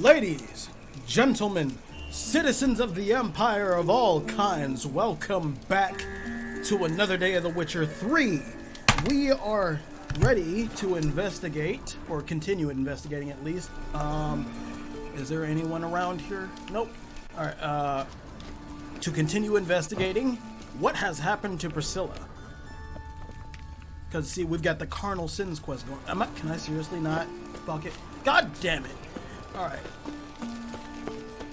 Ladies, gentlemen, citizens of the Empire of all kinds, welcome back to another day of The Witcher 3. We are ready to investigate, or continue investigating at least. Is there anyone around here? Nope. Alright, to continue investigating, what has happened to Priscilla? Because, see, we've got the Carnal Sins quest going. Can I seriously not? Fuck it. God damn it. Alright.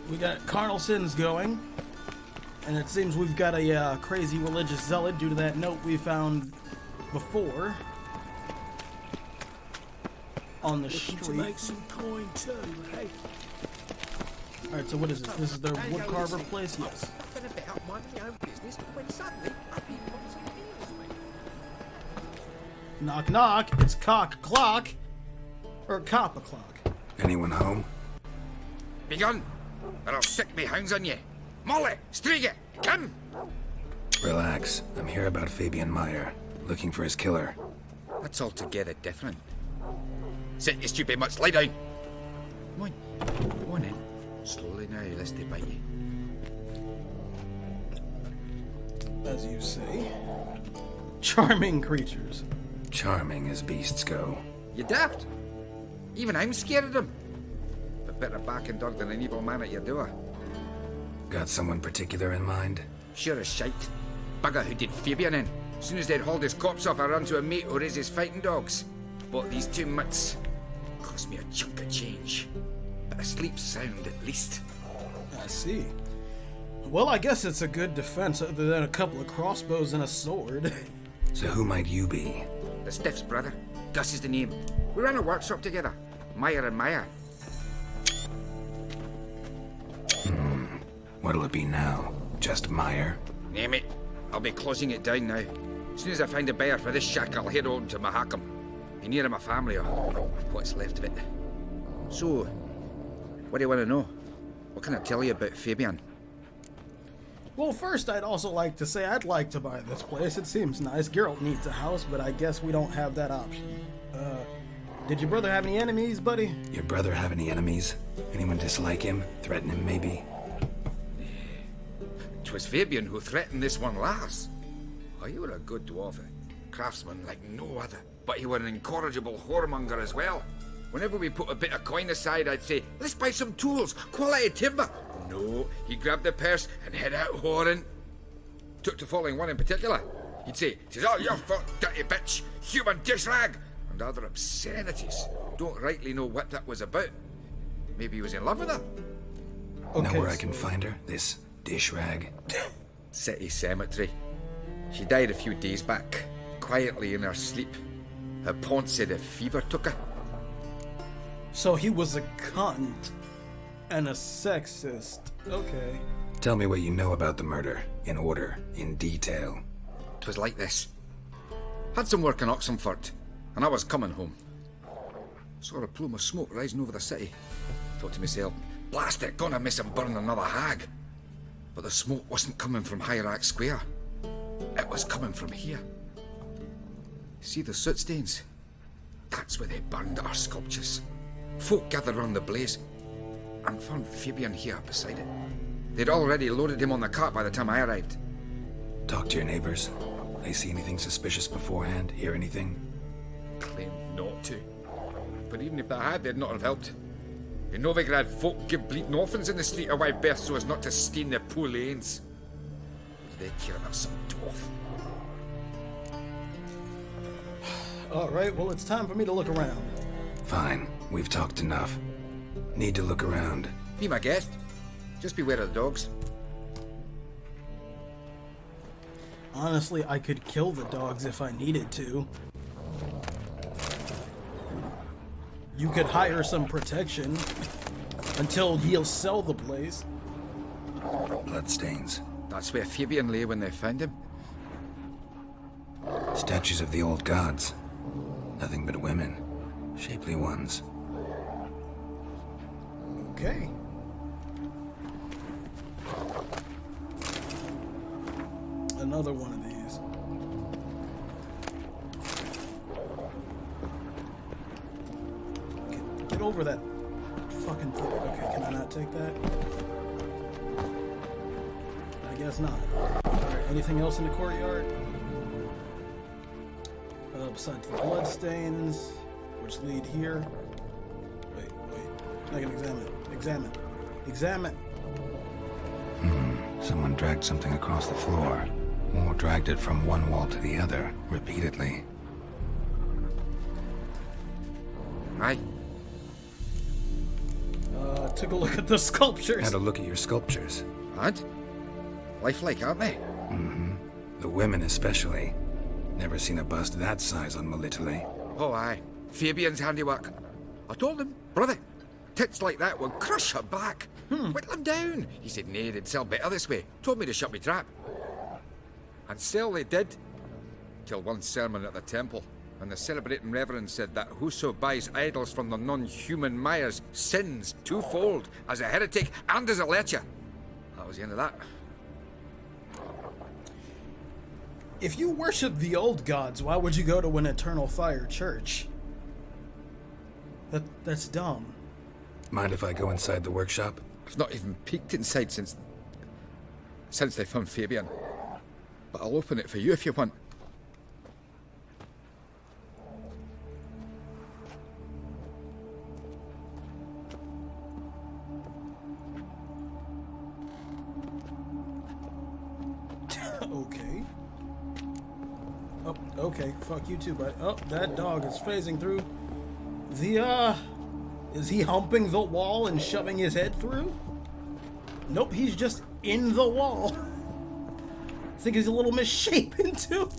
We got Carnal Sins going. And it seems we've got a crazy religious zealot due to that note we found before. On the street. To make some coin too, hey? Alright, so what is this? This is their woodcarver place? Yes. Nothing about minding my own business when suddenly up he pops and heals me. Knock knock, it's cock clock. Or cop o'clock. Anyone home? Begun, or I'll sick me hounds on you. Molly, Striga, come! Relax. I'm here about Fabian Meyer, looking for his killer. That's altogether different. Sit, you stupid mutts, lie down. Come on in. Slowly now, lest they bite you. As you say. Charming creatures. Charming as beasts go. You daft? Even I'm scared of them. But better back and dog than an evil man at your door. Got someone particular in mind? Sure as shite. Bugger who did Fabian in. As soon as they'd hauled his corpse off, I ran to a mate who raises fighting dogs. Bought these 2 mutts. Cost me a chunk of change. But I sleep sound at least. I see. Well, I guess it's a good defense other than a couple of crossbows and a sword. So who might you be? The Stiff's brother. Gus is the name. We ran a workshop together. Meyer and Meyer. What'll it be now? Just Meyer? Name it. I'll be closing it down now. As soon as I find a buyer for this shack, I'll head on to Mahakam. Be near my family, or what's left of it. So, what do you want to know? What can I tell you about Fabian? Well, first, I'd also like to say I'd like to buy this place. It seems nice. Geralt needs a house, but I guess we don't have that option. Did your brother have any enemies, buddy? Your brother have any enemies? Anyone dislike him? Threaten him, maybe? 'Twas Fabian who threatened this one last. Oh, you were a good dwarf, craftsman like no other. But he were an incorrigible whoremonger as well. Whenever we put a bit of coin aside, I'd say, let's buy some tools, quality timber. No, he grabbed the purse and head out whoring. Took to following one in particular. He'd say, "'Tis all your fault, dirty bitch, human dish rag," and other obscenities. Don't rightly know what that was about. Maybe he was in love with her. Know where I can find her? This dish rag? City cemetery. She died a few days back, quietly in her sleep. Her paunch said a fever took her. So he was a cunt. And a sexist. Okay. Tell me what you know about the murder. In order. In detail. 'Twas like this. Had some work in Oxenford, and I was coming home. Saw a plume of smoke rising over the city. Thought to myself, blast it, gonna miss him burn another hag. But the smoke wasn't coming from Hierarch Square. It was coming from here. See the soot stains? That's where they burned our sculptures. Folk gathered round the blaze and found Fabian here beside it. They'd already loaded him on the cart by the time I arrived. Talk to your neighbors. They see anything suspicious beforehand? Hear anything? Claimed not to. But even if they had, they'd not have helped. In Novigrad, folk give bleating orphans in the street a wide berth so as not to stain their poor lanes. They care about some dwarf. Alright, well, it's time for me to look around. Fine. We've talked enough. Need to look around. Be my guest. Just beware of the dogs. Honestly, I could kill the dogs if I needed to. You could hire some protection until he'll sell the place. Bloodstains. That's where Fabian lay when they found him. Statues of the old gods. Nothing but women. Shapely ones. Okay. Another one of these. Get over that fucking Okay, can I not take that? I guess not. Alright, anything else in the courtyard? Besides the bloodstains, which lead here. Wait. I can examine. Someone dragged something across the floor, or dragged it from one wall to the other, repeatedly. Aye. Took a look at the sculptures. Had a look at your sculptures. And? Lifelike, aren't they? The women especially. Never seen a bust that size on Melitele. Oh, aye. Fabian's handiwork. I told him, brother, tits like that will crush her back. Whittle him down. He said, nay, they'd sell better this way. Told me to shut me trap. And sell they did. Till one sermon at the temple, and the celebrating reverend said that whoso buys idols from the non-human Myers sins twofold, as a heretic and as a lecher. That was the end of that. If you worship the old gods, why would you go to an eternal fire church? That's dumb. Mind if I go inside the workshop? I've not even peeked inside since they found Fabian. But I'll open it for you if you want. Okay. Oh, okay. Fuck you too, buddy. Oh, that dog is phasing through the, is he humping the wall and shoving his head through? Nope, he's just in the wall. I think he's a little misshapen too.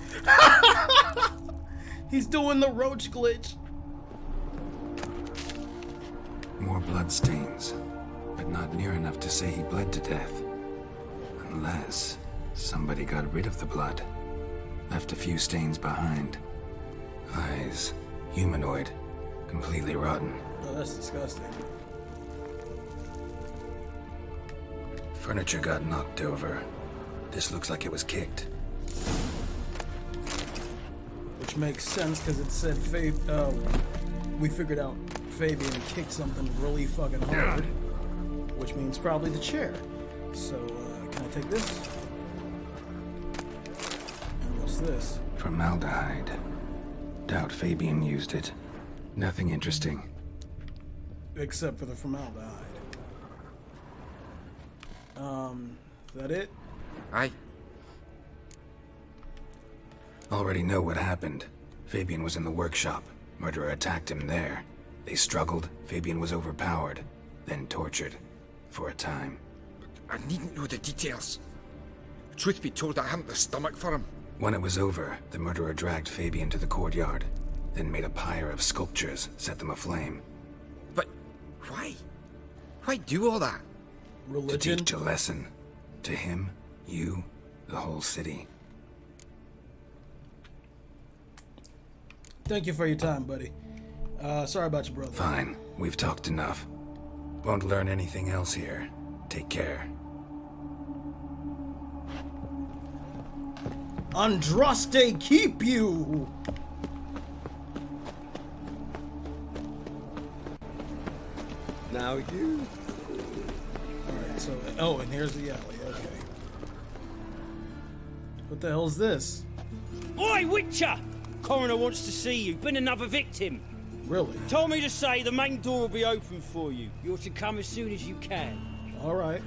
He's doing the roach glitch. More bloodstains, but not near enough to say he bled to death. Unless somebody got rid of the blood. Left a few stains behind. Eyes, humanoid, completely rotten. Oh, that's disgusting. Furniture got knocked over. This looks like it was kicked. Which makes sense because it said we figured out Fabian kicked something really fucking hard. Which means probably the chair. So, can I take this? And what's this? Formaldehyde. Doubt Fabian used it. Nothing interesting. Except for the formaldehyde. Is that it? Aye. Already know what happened. Fabian was in the workshop. Murderer attacked him there. They struggled. Fabian was overpowered, then tortured. For a time. I needn't know the details. Truth be told, I hadn't the stomach for him. When it was over, the murderer dragged Fabian to the courtyard, then made a pyre of sculptures, set them aflame. But why? Why do all that? Religion? To teach a lesson. To him, you, the whole city. Thank you for your time, buddy. Sorry about your brother. Fine, we've talked enough. Won't learn anything else here. Take care. Andraste keep you! Now you. Alright, so... Oh, and here's the alley. Okay. What the hell's this? Oi, Witcher! Coroner wants to see you. Been another victim. Really? Told me to say the main door will be open for you. You're to come as soon as you can. Alright.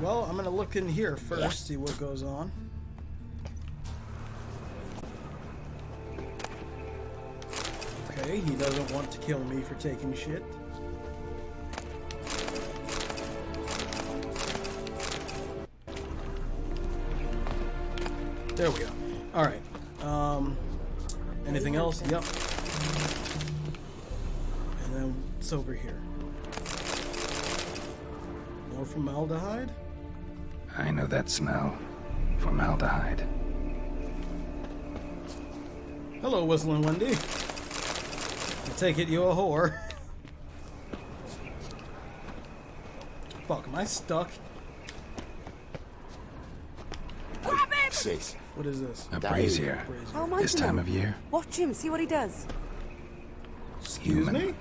Well, I'm gonna look in here first, see what goes on. Okay, he doesn't want to kill me for taking shit. There we go. Alright. Anything else? Yep. And then it's over here. More formaldehyde? I know that smell. Formaldehyde. Hello, Whistling Wendy. I take it you're a whore. Fuck, am I stuck? Sis. What is this? A brazier. Brazier. How am I This to time know? of year? Watch him, see what he does. Excuse me?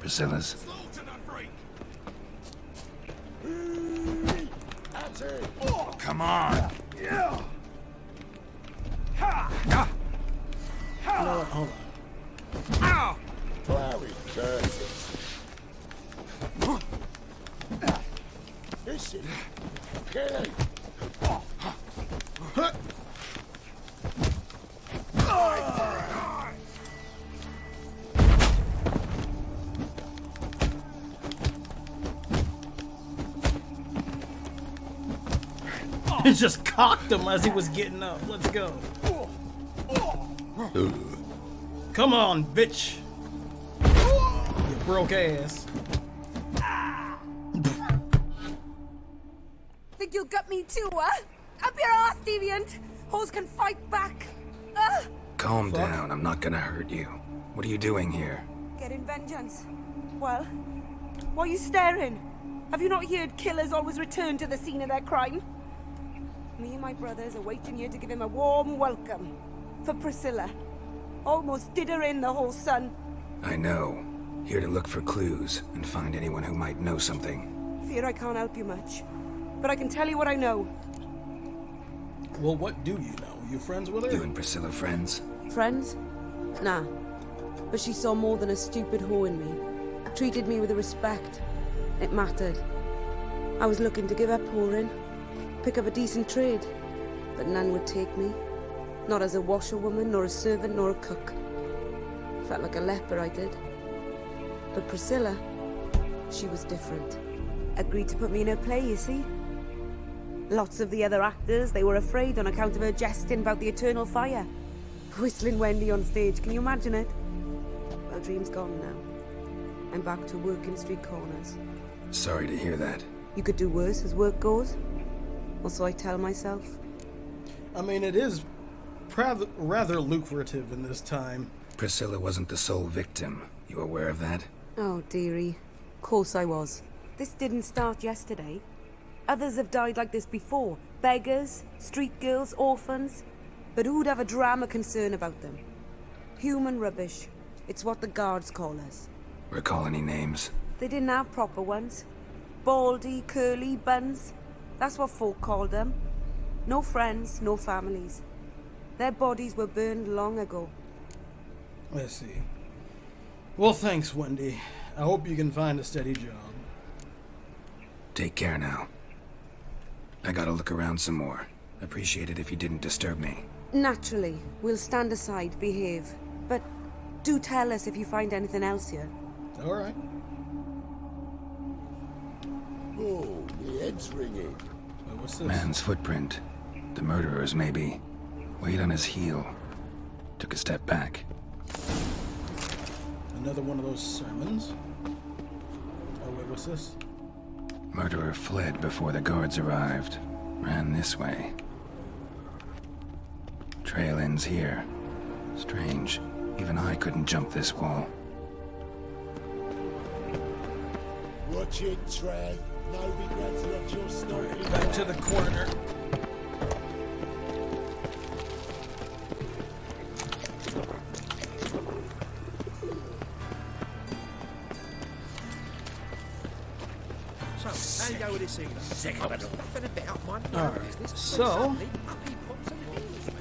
Priscilla's. Come on! You know what? Hold on. Listen, Geralt. He just cocked him as he was getting up. Let's go. Come on, bitch. You broke ass. Think you'll get me too, huh? Up your ass, deviant! Hoes can fight back! Calm down, I'm not gonna hurt you. What are you doing here? Getting vengeance. Well, why are you staring? Have you not heard killers always return to the scene of their crime? Me and my brothers are waiting here to give him a warm welcome. For Priscilla. Almost did her in, the whole son. I know. Here to look for clues and find anyone who might know something. Fear I can't help you much. But I can tell you what I know. Well, what do you know? You friends with her? You and Priscilla friends? Friends? Nah. But she saw more than a stupid whore in me. Treated me with respect. It mattered. I was looking to give her pouring. Pick up a decent trade. But none would take me. Not as a washerwoman, nor a servant, nor a cook. Felt like a leper, I did. But Priscilla, she was different. Agreed to put me in her play, you see? Lots of the other actors, they were afraid on account of her jesting about the eternal fire. Whistling Wendy on stage, can you imagine it? Well, dream's gone now. I'm back to working street corners. Sorry to hear that. You could do worse as work goes. Or so I tell myself. I mean, it is rather lucrative in this time. Priscilla wasn't the sole victim. You aware of that? Oh, dearie. Of course I was. This didn't start yesterday. Others have died like this before. Beggars, street girls, orphans. But who'd have a drama concern about them? Human rubbish. It's what the guards call us. Recall any names? They didn't have proper ones. Baldy, curly, buns. That's what folk called them. No friends, no families. Their bodies were burned long ago. Let's see. Well, thanks, Wendy. I hope you can find a steady job. Take care now. I gotta look around some more. Appreciate it if you didn't disturb me. Naturally, we'll stand aside, behave. But do tell us if you find anything else here. All right. Oh, the head's ringing. Wait, what's this? Man's footprint. The murderer's, maybe. Weight on his heel. Took a step back. Another one of those sermons. Oh, wait, what's this? Murderer fled before the guards arrived. Ran this way. Trail ends here. Strange. Even I couldn't jump this wall. Watch it, Trey. No regrets at your story. Back to the corner. So, how you go with this evening? Nothing about my All right, business. so- Suddenly, up he pops and heals me.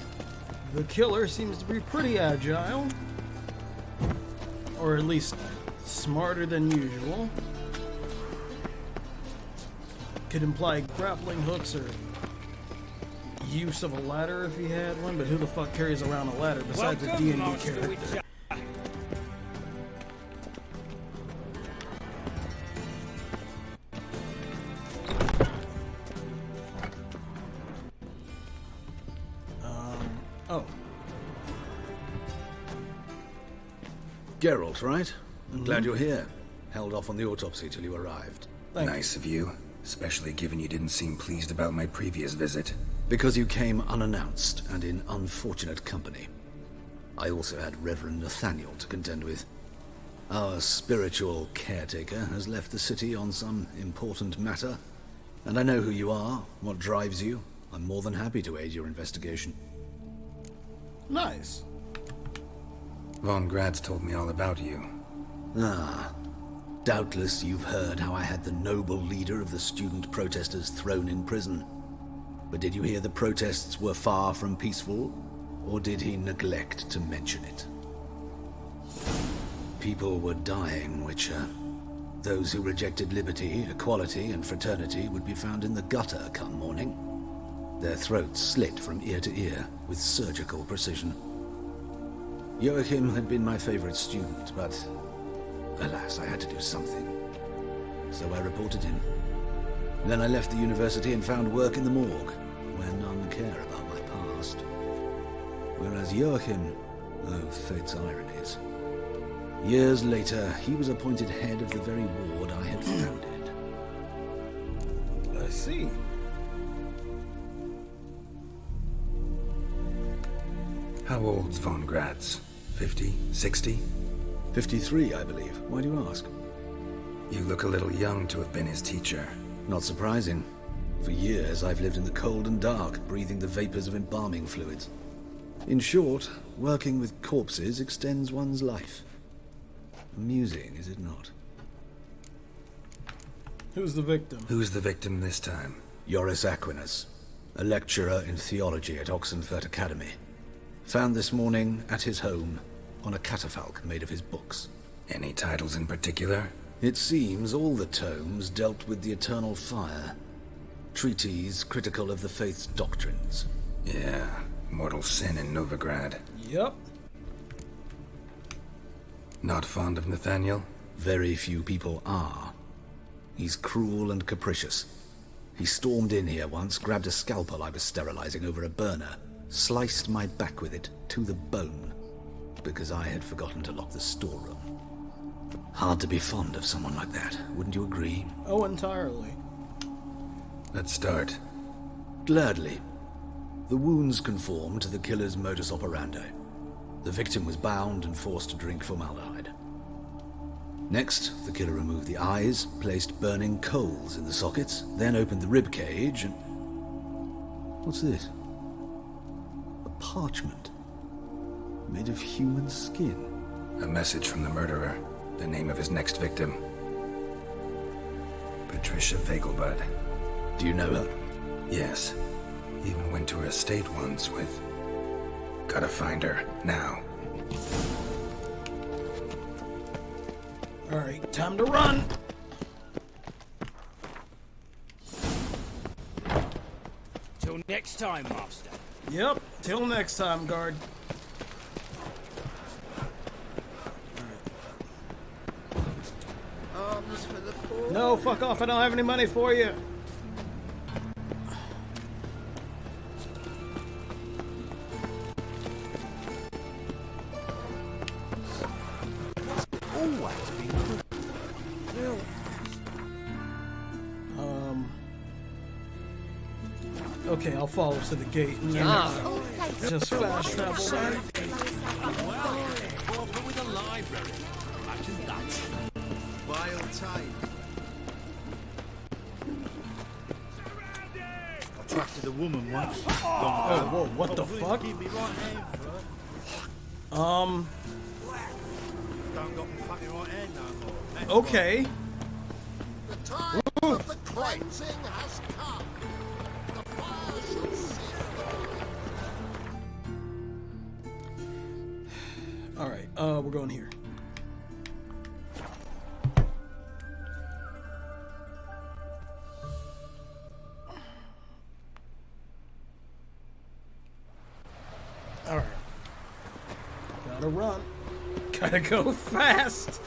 The killer seems to be pretty agile. Or at least smarter than usual. Could imply grappling hooks or use of a ladder if he had one, but who the fuck carries around a ladder besides a Welcome, D&D Master character? Witcher. Oh, Geralt, right? I'm glad you're here. Held off on the autopsy till you arrived. thank you. Nice of you. Especially given you didn't seem pleased about my previous visit. Because you came unannounced and in unfortunate company. I also had Reverend Nathaniel to contend with. Our spiritual caretaker has left the city on some important matter. And I know who you are, what drives you. I'm more than happy to aid your investigation. Nice. Von Grad's told me all about you. Ah, Doubtless you've heard how I had the noble leader of the student protesters thrown in prison. But did you hear the protests were far from peaceful, or did he neglect to mention it? People were dying, Witcher. Those who rejected liberty, equality, and fraternity would be found in the gutter come morning. Their throats slit from ear to ear with surgical precision. Joachim had been my favorite student, but alas, I had to do something. So I reported him. Then I left the university and found work in the morgue, where none care about my past. Whereas Joachim, oh, fate's ironies. Years later, he was appointed head of the very ward I had founded. I see. How old's von Gratz? 50? 60? 53, I believe. Why do you ask? You look a little young to have been his teacher. Not surprising. For years, I've lived in the cold and dark, breathing the vapors of embalming fluids. In short, working with corpses extends one's life. Amusing, is it not? Who's the victim? Who's the victim this time? Joris Aquinas, a lecturer in theology at Oxenfurt Academy. Found this morning at his home on a catafalque made of his books. Any titles in particular? It seems all the tomes dealt with the eternal fire. Treatises critical of the faith's doctrines. Yeah, mortal sin in Novigrad. Yep. Not fond of Nathaniel? Very few people are. He's cruel and capricious. He stormed in here once, grabbed a scalpel I was sterilizing over a burner, sliced my back with it to the bone, because I had forgotten to lock the storeroom. Hard to be fond of someone like that, wouldn't you agree? Oh, entirely. Let's start. Gladly. The wounds conform to the killer's modus operandi. The victim was bound and forced to drink formaldehyde. Next, the killer removed the eyes, placed burning coals in the sockets, then opened the rib cage and... What's this? A parchment. Made of human skin. A message from the murderer. The name of his next victim. Patricia Vegelbud. Do you know her? Yes. Even went to her estate once with... Gotta find her, now. Alright, time to run! Till next time, Master. Yep, till next time, guard. Arms for the poor. No, fuck off, I don't have any money for you. Always been good. Okay, I'll follow to the gate and then just fast travel there. With a library. Imagine that. Vile time. I trusted a woman once. Oh, whoa, what the fuck? Give me right hand for her. Don't got me fucking right hand no more. That's Okay. The time of the cleansing has come. The fire shall seal. Alright, we're going here. Alright. Gotta run. Gotta go fast.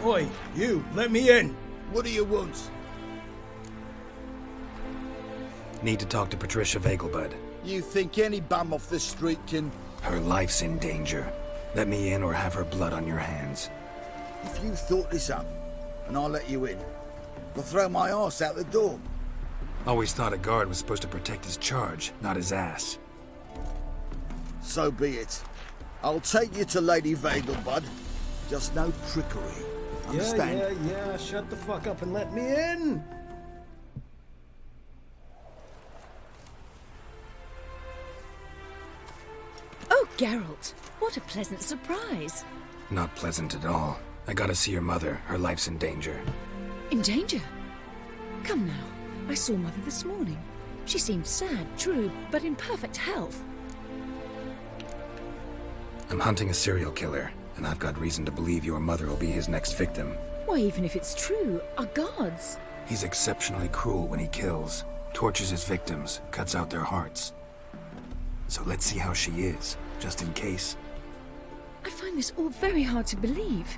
Oi, you, let me in. What do you want? Need to talk to Patricia Vegelbud. You think any bum off the street can... Her life's in danger. Let me in or have her blood on your hands. If you thought this up, and I'll let you in, I'll throw my arse out the door. Always thought a guard was supposed to protect his charge, not his ass. So be it. I'll take you to Lady Vegelbud. Just no trickery. Understand? Yeah, shut the fuck up and let me in. Geralt, what a pleasant surprise. Not pleasant at all. I gotta see your mother. Her life's in danger. In danger? Come now, I saw Mother this morning. She seemed sad, true, but in perfect health. I'm hunting a serial killer, and I've got reason to believe your mother will be his next victim. Why, even if it's true, our gods. He's exceptionally cruel when he kills, tortures his victims, cuts out their hearts. So let's see how she is, just in case. I find this all very hard to believe,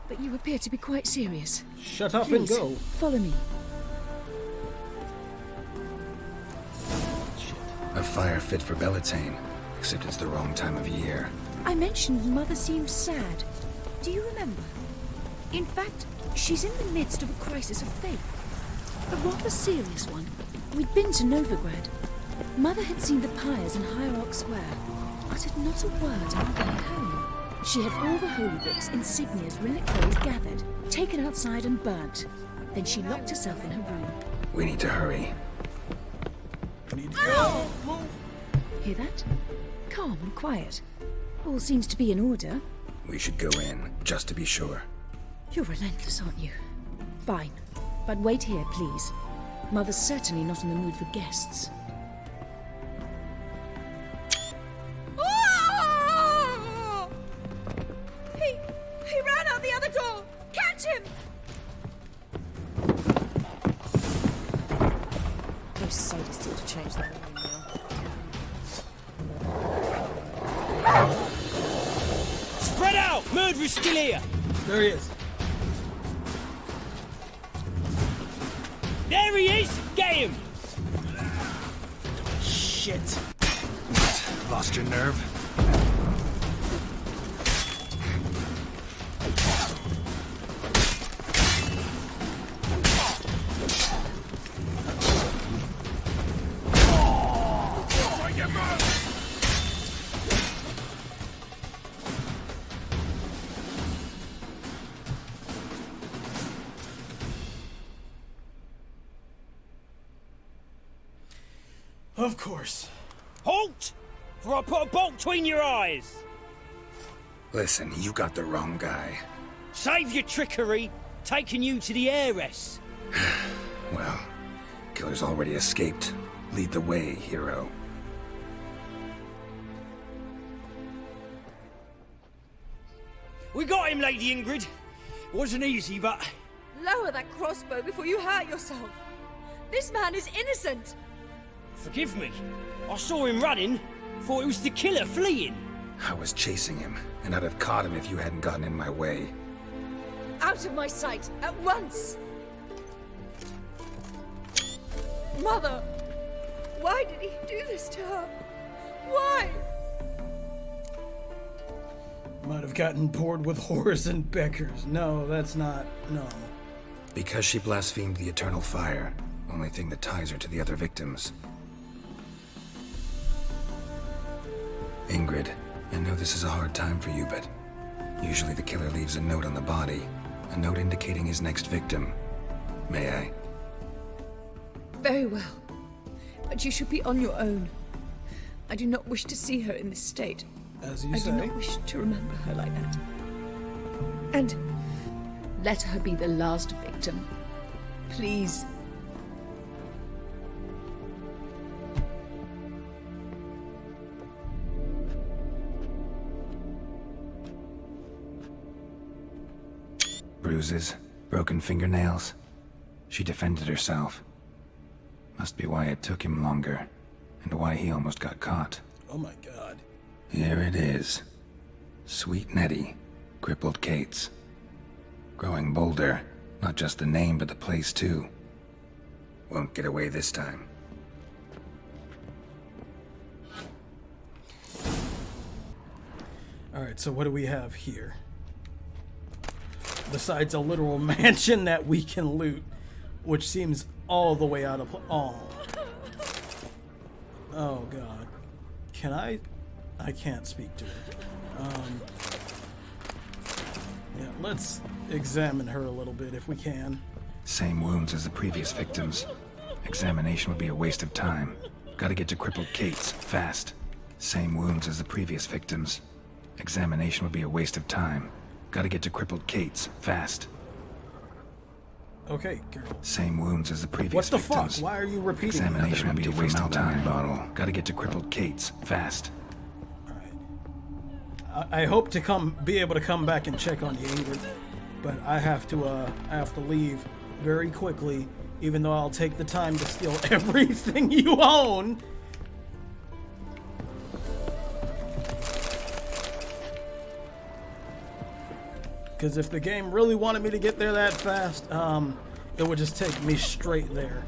but you appear to be quite serious. Shut up Please, and go. Follow me. A fire fit for Bellatane, except it's the wrong time of year. I mentioned Mother seemed sad. Do you remember? In fact, she's in the midst of a crisis of faith. A rather serious one. We'd been to Novigrad. Mother had seen the pyres in Hierarch Square, uttered not a word on the way home. She had all the holy books, insignias, reliquaries gathered, taken outside and burnt. Then she locked herself in her room. We need to hurry. We need to go. Hear that? Calm and quiet. All seems to be in order. We should go in, just to be sure. You're relentless, aren't you? Fine. But wait here, please. Mother's certainly not in the mood for guests. Oh! He ran out the other door! Catch him! Those sadists ought to change their name now. Spread out! Murderer's still here! There he is. There he is! Get him! Shit. Lost your nerve? Of course. Halt! For I put a bolt between your eyes! Listen, you got the wrong guy. Save your trickery, taking you to the heiress. Well, killer's already escaped. Lead the way, hero. We got him, Lady Ingrid. Wasn't easy, but... Lower that crossbow before you hurt yourself. This man is innocent. Forgive me. I saw him running. Thought it was the killer fleeing. I was chasing him, and I'd have caught him if you hadn't gotten in my way. Out of my sight, at once! Mother! Why did he do this to her? Why? Might have gotten bored with whores and beggars. No, that's not... no. Because she blasphemed the eternal fire. Only thing that ties her to the other victims. Ingrid, I know this is a hard time for you, but usually the killer leaves a note on the body. A note indicating his next victim. May I? Very well. But you should be on your own. I do not wish to see her in this state. As you I say. do not wish to remember her like that. And let her be the last victim. Please. Bruises, broken fingernails. She defended herself. Must be why it took him longer, and why he almost got caught. Oh my god. Here it is. Sweet Nettie, crippled Kate's. Growing bolder, not just the name but the place too. Won't get away this time. Alright, so what do we have here? Besides a literal mansion that we can loot, which seems all the way out of... Oh god. Can I can't speak to her. Yeah, let's examine her a little bit if we can. Same wounds as the previous victims. Examination would be a waste of time. Gotta get to crippled Kate's, fast. Same wounds as the previous victims. Examination would be a waste of time. Gotta get to crippled Kate's, fast. Okay, Geralt. Same wounds as the previous What the victims. fuck? Why are you repeating that? Examination would be a waste of time. Bottle. Gotta get to crippled Kate's, fast. I hope to be able to come back and check on you, Ingrid, but I have to leave very quickly, even though I'll take the time to steal everything you own. Because if the game really wanted me to get there that fast, it would just take me straight there.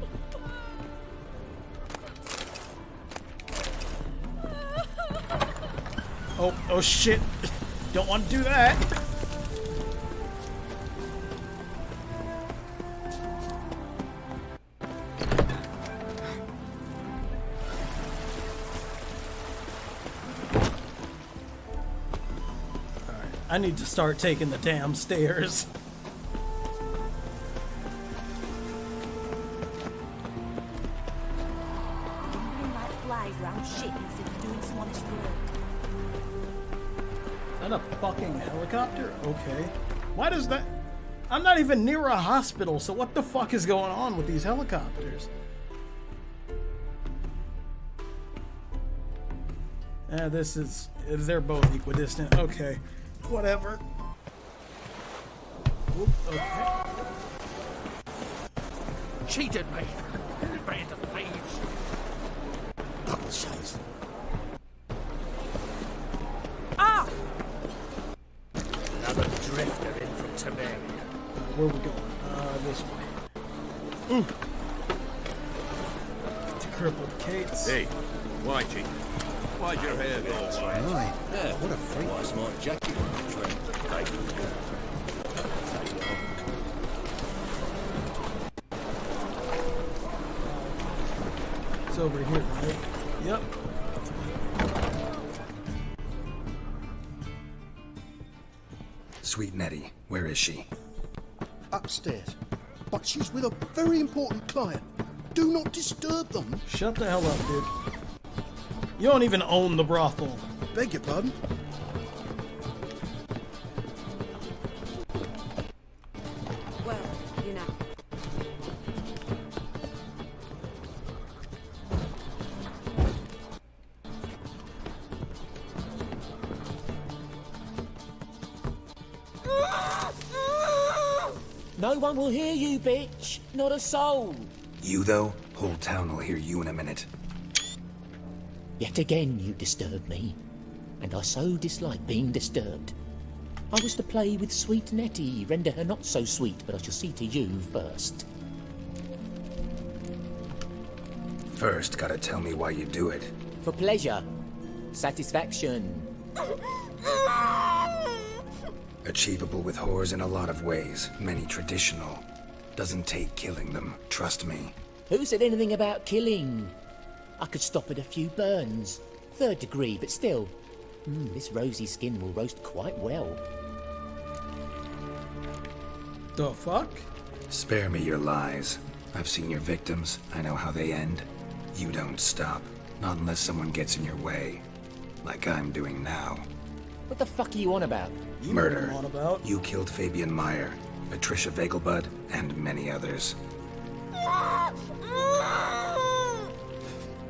Oh shit. Don't want to do that. Alright, I need to start taking the damn stairs. Is that a fucking helicopter? Okay. Why does that... I'm not even near a hospital, so what the fuck is going on with these helicopters? This is... They're both equidistant. Okay. Whatever. Oop, okay. Cheated me. Band of thieves. Fucking shows. Ah! Another drifter in from Tiberian. Where are we going? This way. To crippled Kate's. Hey, Whitey. Why'd your hair go all right? Right. Yeah, what a freak. Why smart jacket on the train? It's over here, right? Yep. Sweet Nettie, where is she? Upstairs. But she's with a very important client. Do not disturb them. Shut the hell up, dude. You don't even own the brothel. Beg your pardon? Well, you know. No one will hear you, bitch. Not a soul. You, though? Whole town will hear you in a minute. Yet again you disturb me, and I so dislike being disturbed. I was to play with sweet Nettie, render her not so sweet, but I shall see to you first. First, gotta tell me why you do it. For pleasure. Satisfaction. Achievable with whores in a lot of ways, many traditional. Doesn't take killing them, trust me. Who said anything about killing? I could stop at a few burns. 3rd degree, but still. This rosy skin will roast quite well. The fuck? Spare me your lies. I've seen your victims. I know how they end. You don't stop. Not unless someone gets in your way. Like I'm doing now. What the fuck are you on about? You Murder. know what I'm on about. You killed Fabian Meyer, Patricia Vegelbud, and many others.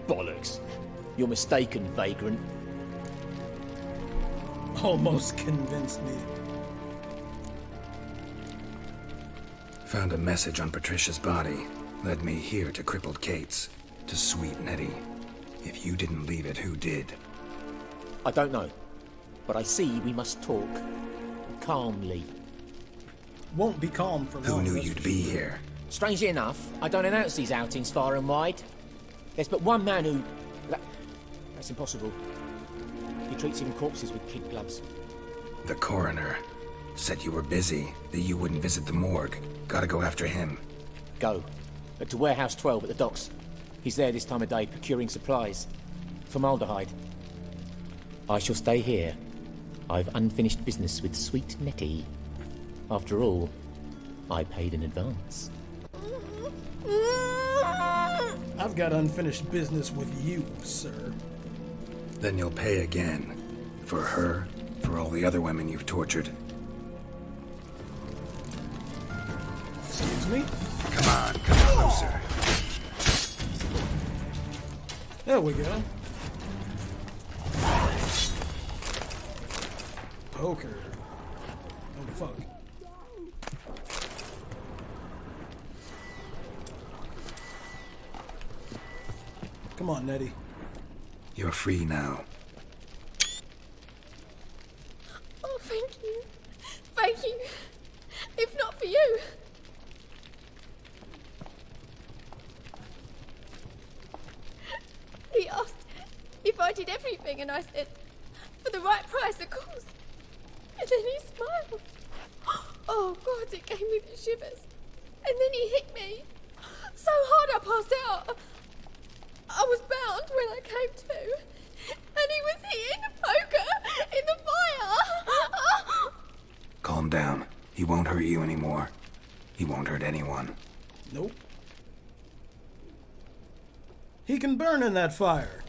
Bollocks. You're mistaken, vagrant. Almost convinced me. Found a message on Patricia's body. Led me here to crippled Kate's. To sweet Nettie. If you didn't leave it, who did? I don't know. But I see we must talk. Calmly. Won't be calm for long. Who knew you'd be here? Strangely enough, I don't announce these outings far and wide. There's but one man who... That's impossible. He treats even corpses with kid gloves. The coroner. Said you were busy, that you wouldn't visit the morgue. Gotta go after him. Go. But to Warehouse 12 at the docks. He's there this time of day, procuring supplies. Formaldehyde. I shall stay here. I've unfinished business with sweet Nettie. After all, I paid in advance. I've got unfinished business with you, sir. Then you'll pay again. For her, for all the other women you've tortured. Excuse me? Come on, come closer. There we go. Poker. Oh, fuck. Come on, Nettie. You're free now. Oh, thank you. Thank you. If not for you. He asked if I did everything, and I said, for the right price, of course. And then he smiled. Oh, God, it gave me the shivers. And then he hit me. So hard I passed out. I was bound when I came to. And he was hitting the poker in the fire. Calm down. He won't hurt you anymore. He won't hurt anyone. Nope. He can burn in that fire.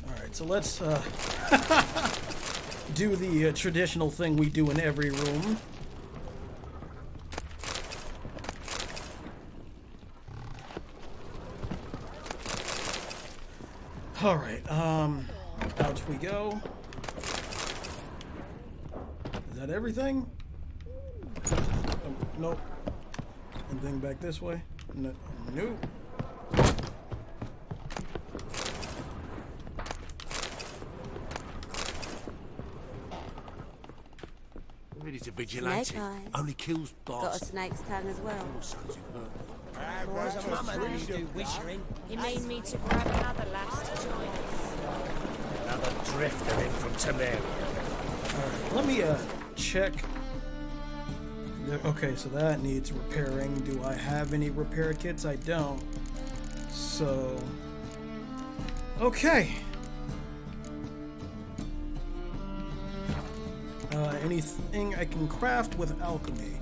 Alright, so let's do the traditional thing we do in every room. Alright, out we go. Is that everything? Oh, nope. Anything back this way? No. Nope. He's a vigilante. Snake eyes. Only kills Got a bastards. snake's tongue as well. He made me to grab another lass to join us. Another drifter in from Temeria. Alright, let me check. Okay, so that needs repairing. Do I have any repair kits? I don't. So... okay. Anything I can craft with alchemy.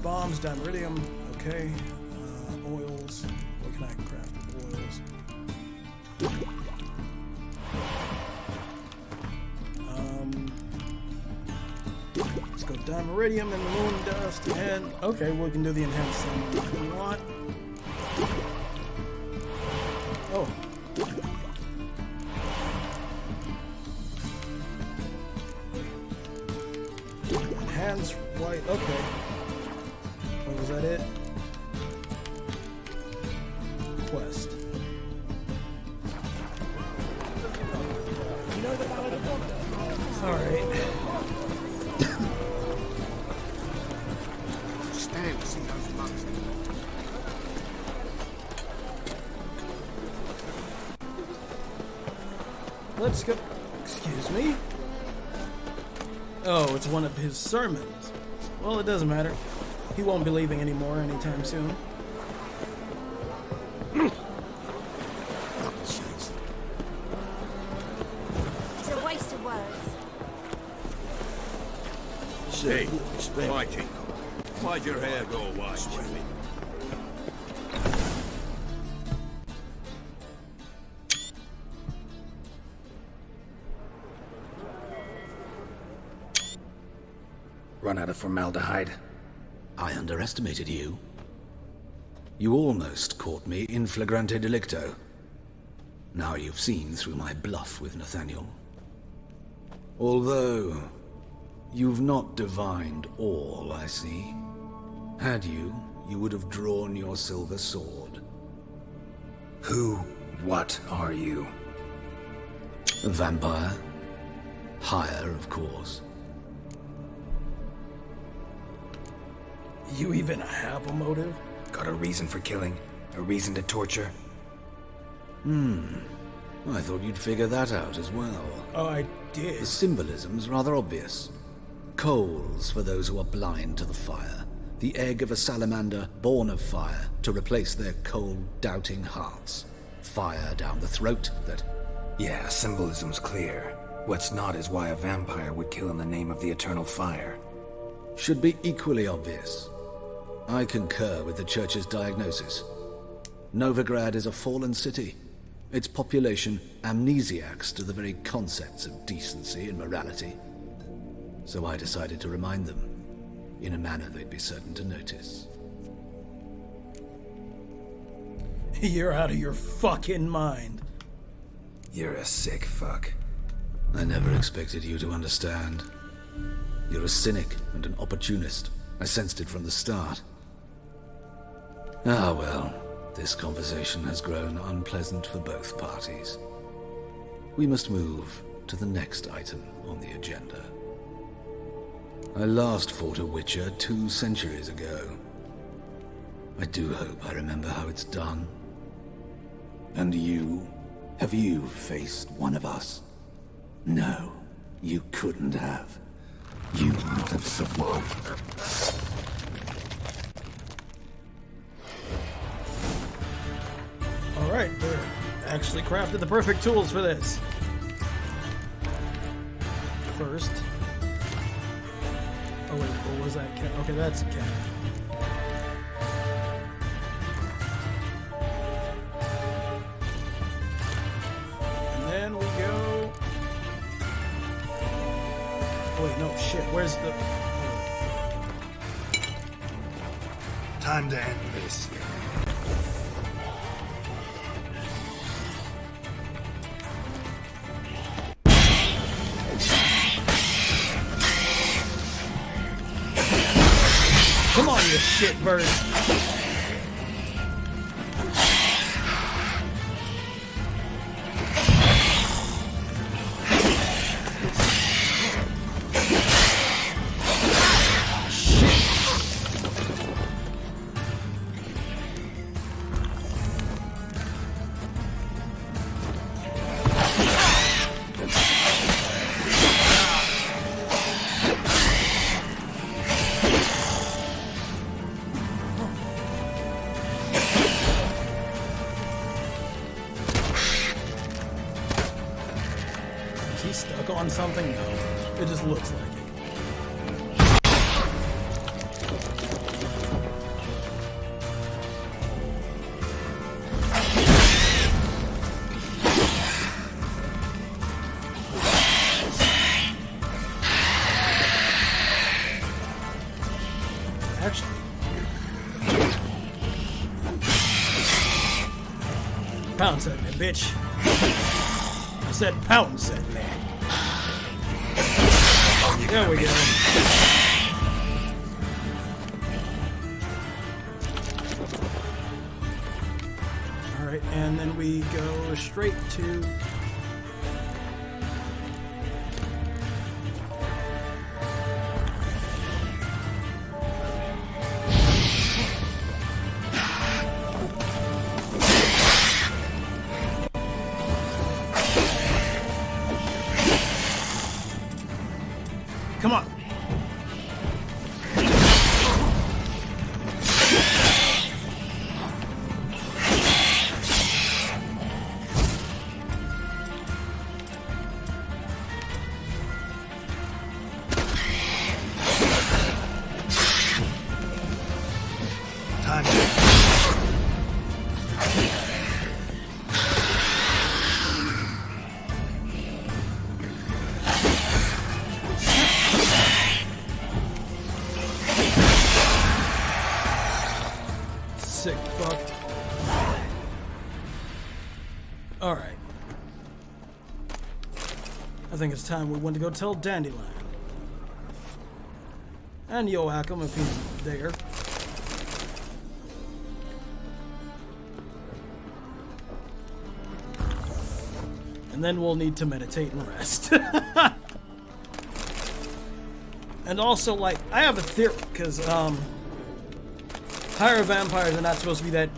Bombs, dimeridium, okay. Oils. What can I craft with oils? Let's go dimeridium and moon dust, and okay, we can do the enhanced thing if we want. Oh. Hands white, okay. Oh, was that it? Quest. You know the Ballad of Wonder? Alright. Stand to see those monks. Let's go. Excuse me? Oh, it's one of his sermons. Well, it doesn't matter. He won't be leaving anymore anytime soon. It's a waste of words. Hey, Mikey. Why'd your hair go white? Run out of formaldehyde. I underestimated you. You almost caught me in flagrante delicto. Now you've seen through my bluff with Nathaniel. Although, you've not divined all, I see. Had you, you would have drawn your silver sword. What are you? A vampire. Higher, of course. You even have a motive? Got a reason for killing? A reason to torture? I thought you'd figure that out as well. Oh, I did. The symbolism's rather obvious. Coals for those who are blind to the fire. The egg of a salamander born of fire to replace their cold, doubting hearts. Fire down the throat that... Yeah, symbolism's clear. What's not is why a vampire would kill in the name of the eternal fire. should be equally obvious. I concur with the Church's diagnosis. Novigrad is a fallen city. Its population amnesiacs to the very concepts of decency and morality. So I decided to remind them, in a manner they'd be certain to notice. You're out of your fucking mind. You're a sick fuck. I never expected you to understand. You're a cynic and an opportunist. I sensed it from the start. Ah well, this conversation has grown unpleasant for both parties. We must move to the next item on the agenda. I last fought a Witcher 2 centuries ago. I do hope I remember how it's done. And you? Have you faced one of us? No, you couldn't have. You wouldn't have survived. Alright, they're actually crafted the perfect tools for this. First. Oh wait, what was that cat? Okay, that's a cat. And then we go... Oh wait, no, shit, where's the... Time to end this. Come on, you shit bird. Stuck on something? No. It just looks like it. Actually. Pounce at me, bitch. I said pounce at me. There we go. Alright, and then we go straight to... Come on. Sick fucked. Alright. I think it's time we went to go tell Dandelion. And Joachim if he's there. And then we'll need to meditate and rest. And also, like, I have a theory, because, higher vampires are not supposed to be that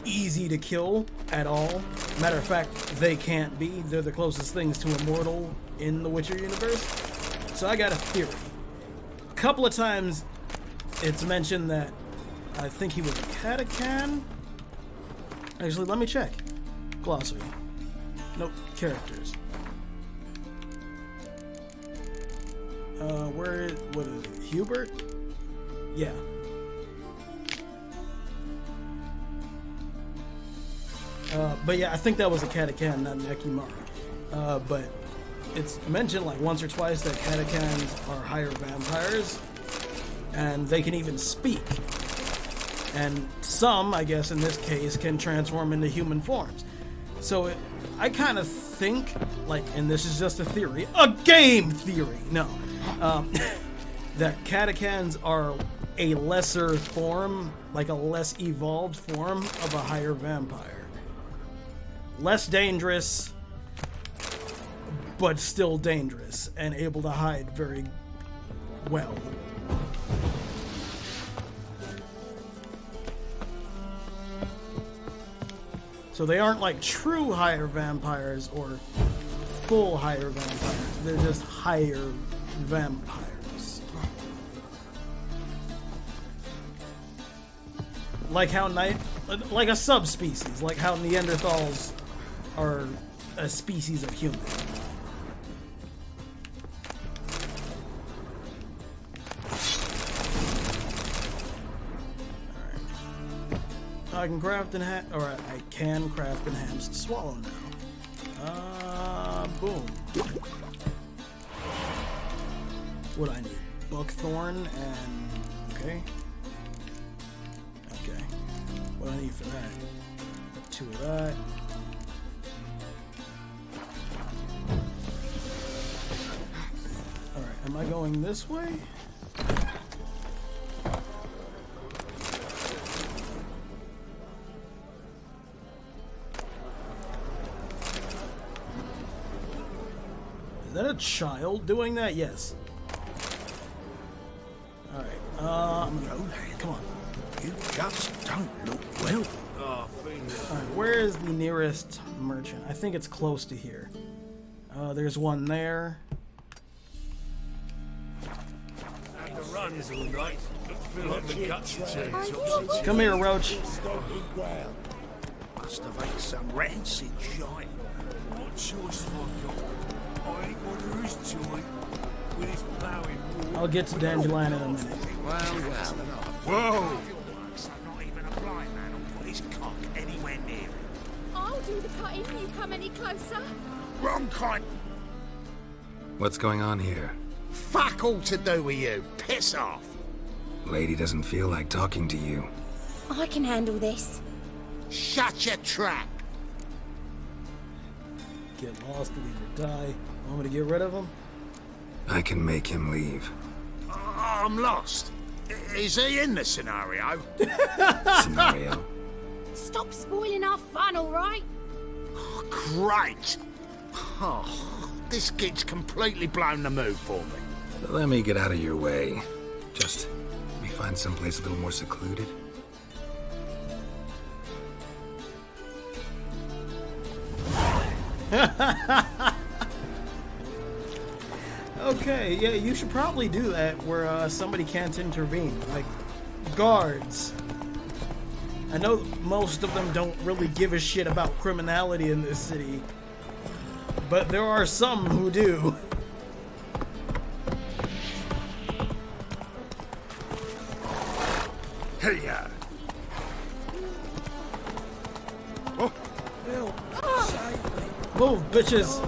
easy to kill at all. Matter of fact, they can't be. They're the closest things to immortal in the Witcher universe. So I got a theory. A couple of times it's mentioned that I think he was a catachan. Actually, let me check. Glossary. Nope, characters. What is it? Hubert? Yeah. But yeah, I think that was a Katakan, not an Ekimaru. But it's mentioned like once or twice that Katakans are higher vampires, and they can even speak. And some, I guess in this case, can transform into human forms. So I kind of think, like, and this is just a theory, a game theory, no, that Katakans are a lesser form, like a less evolved form of a higher vampire. Less dangerous, but still dangerous, and able to hide very well. So they aren't like true higher vampires or full higher vampires. They're just higher vampires. Like how like a subspecies, like how Neanderthals are a species of human. I can craft I can craft enhanced swallow now. Boom. What do I need? Buckthorn and okay. What do I need for that? 2 of that. Alright, am I going this way? Is that a child doing that? Yes. Alright, I'm gonna... Come on. You just don't look well. Alright, where is the nearest merchant? I think it's close to here. There's one there. Come here, Roach. Must have ate some rancid shite. What choice have I got? I ain't what there is to it. With his ploughing. I'll get to Dandelion in a minute. Well. Whoa! Not even a blind man will put his cock anywhere near him. I'll do the cutting. You come any closer? Wrong kind. What's going on here? Fuck all to do with you. Piss off. Lady doesn't feel like talking to you. I can handle this. Shut your trap. Get lost, leave or die. Want me to get rid of him? I can make him leave. I'm lost. Is he in the scenario? Scenario? Stop spoiling our fun, all right? Oh, great. Oh, this gig's completely blown the mood for me. Let me get out of your way. Just let me find someplace a little more secluded. Okay, yeah, you should probably do that where somebody can't intervene, like guards. I know most of them don't really give a shit about criminality in this city, but there are some who do. Hey, oh. Move, bitches!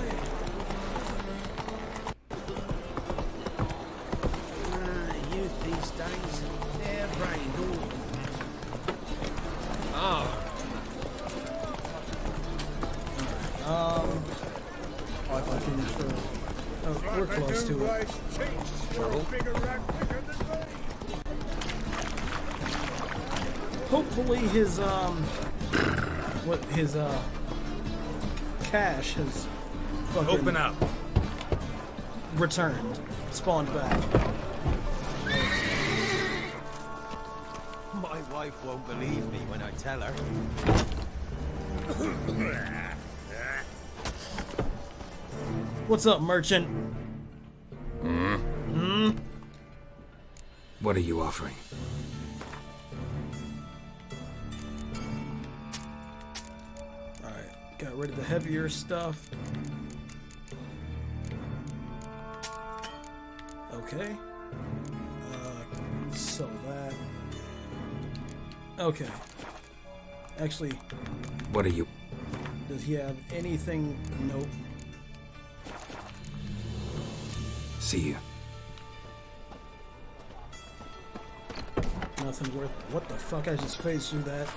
Youth these days, they're brained all. If I can throw. Oh, we're close to it. Hopefully his cash has fucking Open up. returned, spawned back. My wife won't believe me when I tell her. What's up, merchant? What are you offering? Alright, got rid of the heavier stuff. Okay. So that. Okay. Actually. What are you? Does he have anything? Nope. See you. Nothing worth. What the fuck? I just phased through that.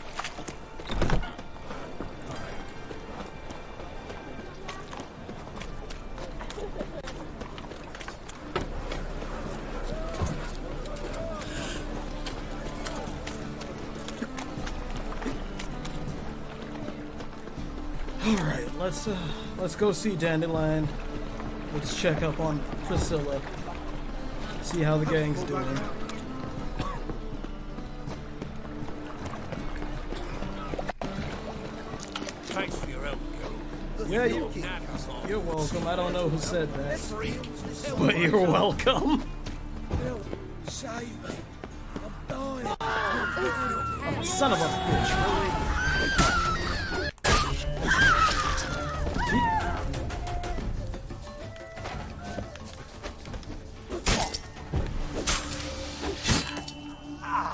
Alright, let's go see Dandelion. Let's check up on Priscilla. See how the gang's doing. Thanks for your help, Geralt. Yeah, you're welcome. I don't know who said that, but you're welcome. Save me. I'm dying. Oh, son of a bitch, really?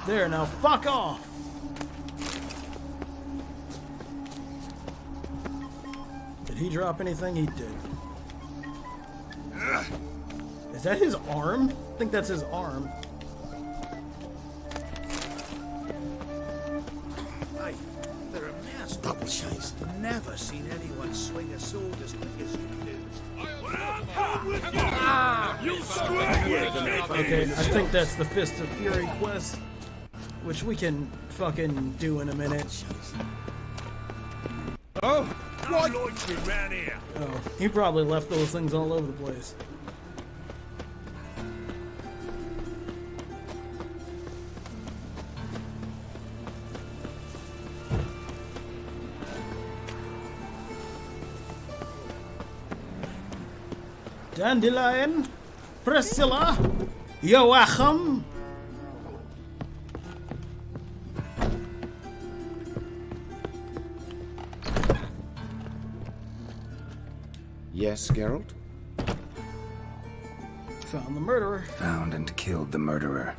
There, now fuck off! Did he drop anything? He did. Is that his arm? I think that's his arm. Hey, they're a master. Double chase. Never seen anyone swing a sword as quick as you do. Okay, I think that's the Fist of Fury quest, which we can fucking do in a minute. Oh, what? Loitering round here. Oh, he probably left those things all over the place. Dandelion, Priscilla, Joachim. Yes, Geralt? Found the murderer. Found and killed the murderer.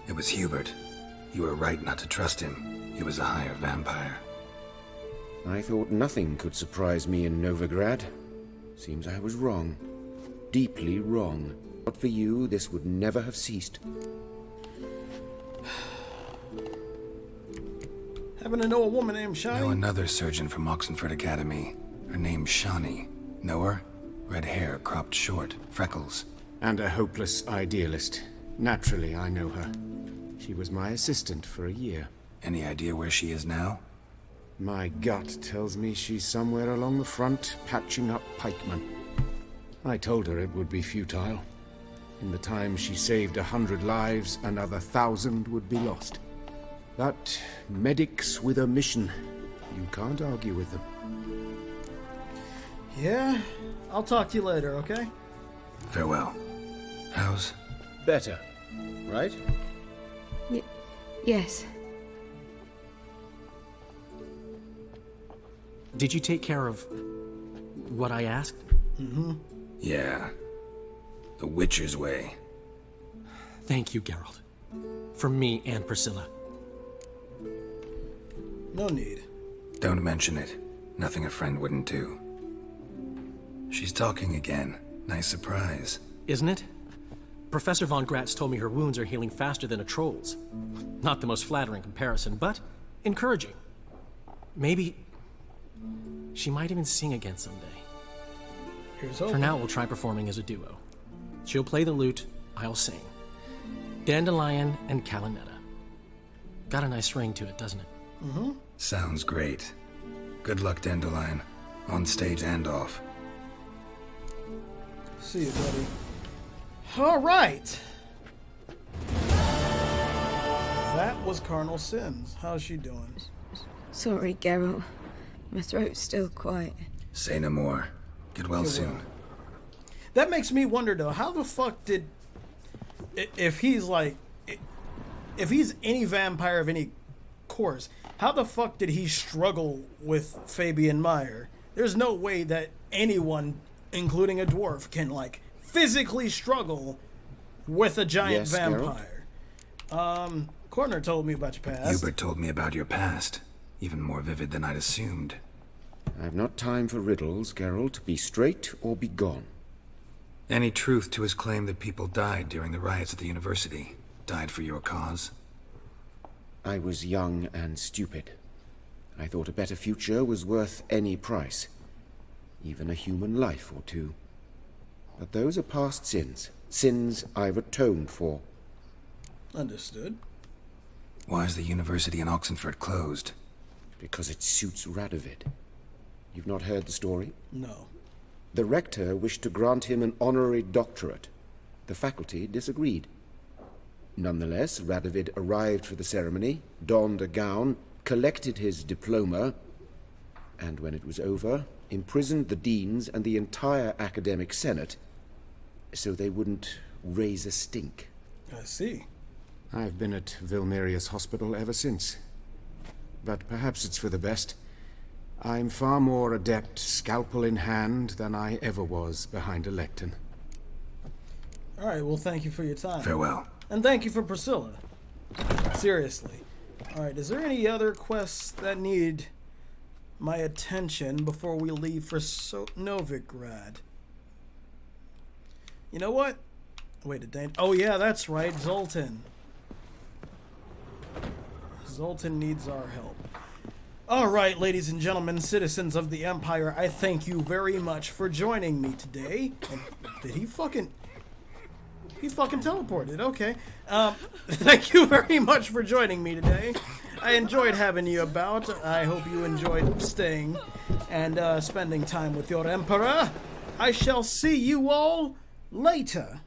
It was Hubert. You were right not to trust him. He was a higher vampire. I thought nothing could surprise me in Novigrad. Seems I was wrong. Deeply wrong. But for you, this would never have ceased. Happen to know a woman named Shani? Know another surgeon from Oxenford Academy. Her name's Shani. Know her? Red hair, cropped short, freckles. And a hopeless idealist. Naturally, I know her. She was my assistant for a year. Any idea where she is now? My gut tells me she's somewhere along the front, patching up pikemen. I told her it would be futile. In the time she saved 100 lives, another 1,000 would be lost. But medics with a mission. You can't argue with them. Yeah, I'll talk to you later, okay? Farewell. How's? Better, right? Yes. Did you take care of what I asked? Mm-hmm. Yeah. The Witcher's way. Thank you, Geralt. From me and Priscilla. No need. Don't mention it. Nothing a friend wouldn't do. She's talking again. Nice surprise. Isn't it? Professor von Gratz told me her wounds are healing faster than a troll's. Not the most flattering comparison, but encouraging. Maybe she might even sing again someday. Here's For now, we'll try performing as a duo. She'll play the lute, I'll sing. Dandelion and Calinetta. Got a nice ring to it, doesn't it? Mm-hmm. Sounds great. Good luck, Dandelion. On stage and off. See you, buddy. All right. That was Carnal Sins. How's she doing? Sorry, Geralt. My throat's still quiet. Say no more. Get well soon. That makes me wonder, though, how the fuck did... If he's like... If he's any vampire of any course, how the fuck did he struggle with Fabian Meyer? There's no way that anyone, including a dwarf, can, like, physically struggle with a giant vampire. Corner told me about your past. Hubert told me about your past. Even more vivid than I'd assumed. I've not time for riddles, Geralt. Be straight or be gone. Any truth to his claim that people died during the riots at the university? Died for your cause? I was young and stupid. I thought a better future was worth any price. Even a human life or two. But those are past sins. Sins I've atoned for. Understood. Why is the university in Oxenford closed? Because it suits Radovid. You've not heard the story? No. The rector wished to grant him an honorary doctorate. The faculty disagreed. Nonetheless, Radovid arrived for the ceremony, donned a gown, collected his diploma, and when it was over, imprisoned the deans and the entire academic senate so they wouldn't raise a stink. I see. I've been at Vilmerius Hospital ever since. But perhaps it's for the best. I'm far more adept, scalpel in hand, than I ever was behind a lectern. All right, well, thank you for your time. Farewell. And thank you for Priscilla. Seriously. All right, is there any other quests that need my attention before we leave for Novigrad? You know what? Wait, oh yeah, that's right, Zoltan. Zoltan needs our help. All right, ladies and gentlemen, citizens of the Empire, I thank you very much for joining me today. And did he fucking teleported. Okay. Thank you very much for joining me today. I enjoyed having you about. I hope you enjoyed staying and spending time with your Emperor. I shall see you all later.